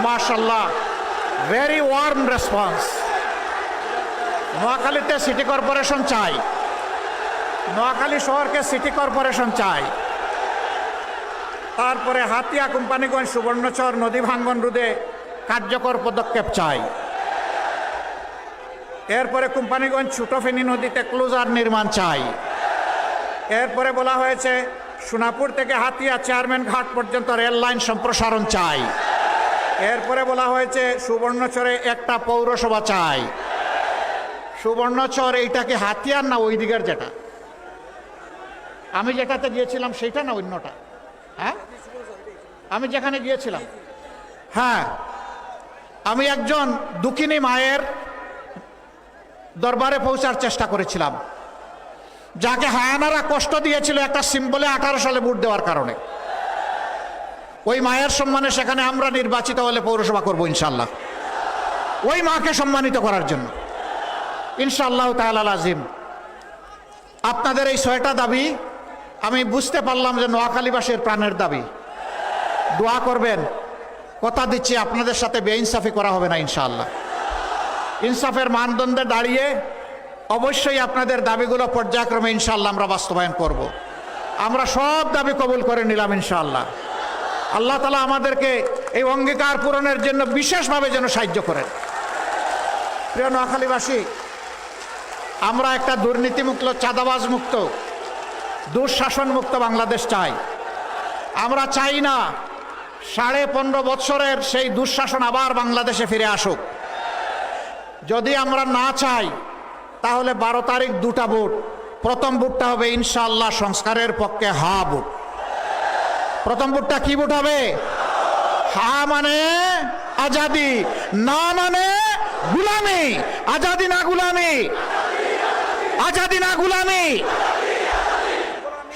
মাশাআল্লাহ, very warm response. নোয়াখালীতে city corporation চাই, নোয়াখালী শহরকে সিটি কর্পোরেশন চাই। তারপরে হাতিয়া, কোম্পানিগঞ্জ, সুবর্ণচর নদী ভাঙ্গন রোধে কার্যকর পদক্ষেপ চাই। এরপরে কোম্পানিগঞ্জ ছোটফেনী নদীতে ক্লোজার নির্মাণ চাই। এরপরে বলা হয়েছে সোনাপুর থেকে হাতিয়া চেয়ারম্যান ঘাট পর্যন্ত রেল লাইন সম্প্রসারণ চাই। এরপরে বলা হয়েছে সুবর্ণচরে একটা পৌরসভা চাই। সুবর্ণচর এইটাকে হাতিয়ার না ওই দিকের যেটা আমি যেটাতে গিয়েছিলাম সেইটা না অন্যটা? হ্যাঁ, আমি যেখানে গিয়েছিলাম, হ্যাঁ, আমি একজন দুঃখিনী মায়ের দরবারে পৌঁছার চেষ্টা করেছিলাম, যাকে হায়ানারা কষ্ট দিয়েছিল একটা সিম্বলে 18 সালে ভোট দেওয়ার কারণে। ওই মায়ের সম্মানে সেখানে আমরা নির্বাচিত হলে পৌরসভা করব ইনশাল্লাহ, ওই মাকে সম্মানিত করার জন্য ইনশাআল্লাহ তাআলা আজিম। আপনাদের এই 6টা দাবি আমি বুঝতে পারলাম যে নোয়াখালীবাসীর প্রাণের দাবি। দোয়া করবেন, কথা দিচ্ছি আপনাদের সাথে বেইনসাফি করা হবে না ইনশাআল্লাহ। ইনসাফের মানদণ্ডে দাঁড়িয়ে অবশ্যই আপনাদের দাবিগুলো পর্যায়ক্রমে ইনশাআল্লাহ আমরা বাস্তবায়ন করব। আমরা সব দাবি কবুল করে নিলাম ইনশাআল্লাহ। আল্লাহ তাআলা আমাদেরকে এই অঙ্গীকার পূরণের জন্য বিশেষভাবে যেন সাহায্য করেন। প্রিয় নোয়াখালীবাসী, আমরা একটা দুর্নীতিমুক্ত, চাঁদাবাজ মুক্ত, দুঃশাসন মুক্ত বাংলাদেশ চাই। আমরা চাই না 15.5 বছরের সেই দুঃশাসন আবার বাংলাদেশে ফিরে আসুক। যদি আমরা না চাই তাহলে 12 তারিখ 2টা ভোট। প্রথম ভোটটা হবে ইনশাআল্লাহ সংস্কারের পক্ষে হা ভোট। প্রথম ভোটটা কি ভোট হবে? হা মানে আজাদি, না মানে গুলামি। আজাদি না গুলামি, আজাদি না গুলামি।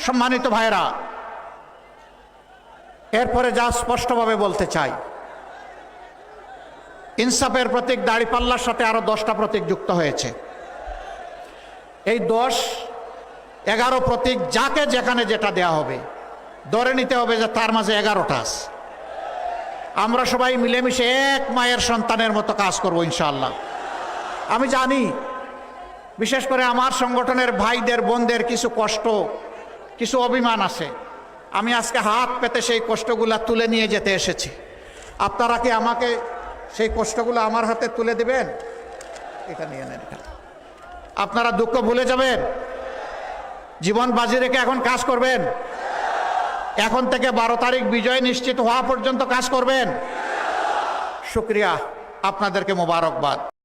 সম্মানিত ভাইরা, এরপরে যা স্পষ্টভাবে বলতে চাই, ইনসাফের প্রতীক দাঁড়িপাল্লার সাথে আরো 10টা প্রতীক যুক্ত হয়েছে। এই 10, 11 প্রতীক যাকে যেখানে যেটা দেয়া হবে ধরে নিতে হবে যে তার মাঝে 11টা আছে। আমরা সবাই মিলেমিশে এক মায়ের সন্তানের মতো কাজ করব ইনশাআল্লাহ। আমি জানি বিশেষ করে আমার সংগঠনের ভাইদের বোনদের কিছু কষ্ট, কিছু অভিমান আছে। আমি আজকে হাত পেতে সেই কষ্টগুলা তুলে নিয়ে যেতে এসেছি। আপনারা কি আমাকে সেই কষ্টগুলো আমার হাতে তুলে দিবেন? এটা নিয়ে নেন। আপনারা দুঃখ ভুলে যাবেন, জীবন বাজি রেখে এখন কাজ করবেন। এখন থেকে 12 তারিখ বিজয় নিশ্চিত হওয়া পর্যন্ত কাজ করবেন। শুকরিয়া, আপনাদেরকে মোবারকবাদ।